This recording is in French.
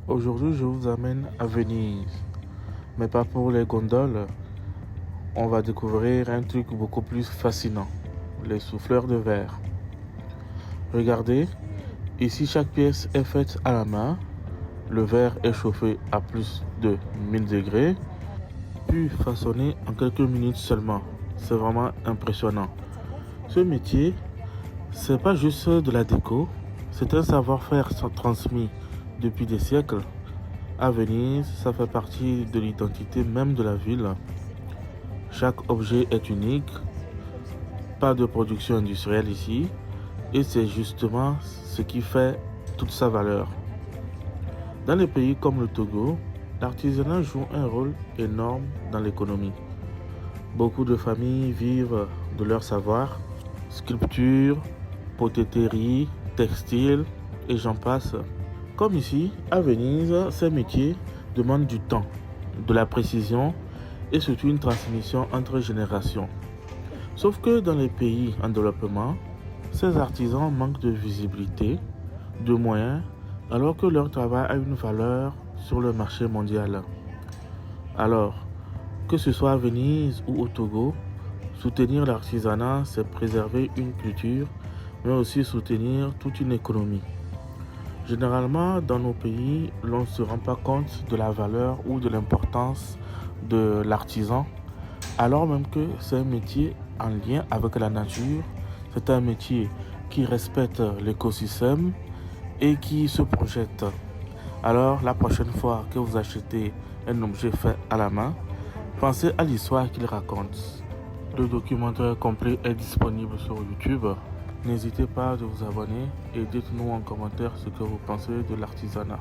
Aujourd'hui, je vous amène à Venise, mais pas pour les gondoles. On va découvrir un truc beaucoup plus fascinant, les souffleurs de verre. Regardez, ici chaque pièce est faite à la main. Le verre est chauffé à plus de 1000 degrés, puis façonné en quelques minutes seulement. C'est vraiment impressionnant. Ce métier, c'est pas juste de la déco, c'est un savoir-faire transmis depuis des siècles. À Venise, ça fait partie de l'identité même de la ville. Chaque objet est unique, pas de production industrielle ici, et c'est justement ce qui fait toute sa valeur. Dans les pays comme le Togo, l'artisanat joue un rôle énorme dans l'économie. Beaucoup de familles vivent de leur savoir, sculpture, poterie, textile et j'en passe. Comme ici, à Venise, ces métiers demandent du temps, de la précision et surtout une transmission entre générations. Sauf que dans les pays en développement, ces artisans manquent de visibilité, de moyens, alors que leur travail a une valeur sur le marché mondial. Alors, que ce soit à Venise ou au Togo, soutenir l'artisanat, c'est préserver une culture, mais aussi soutenir toute une économie. Généralement, dans nos pays, l'on ne se rend pas compte de la valeur ou de l'importance de l'artisan, alors même que c'est un métier en lien avec la nature, c'est un métier qui respecte l'écosystème et qui se projette. Alors, la prochaine fois que vous achetez un objet fait à la main, pensez à l'histoire qu'il raconte. Le documentaire complet est disponible sur YouTube. N'hésitez pas à vous abonner et dites-nous en commentaire ce que vous pensez de l'artisanat.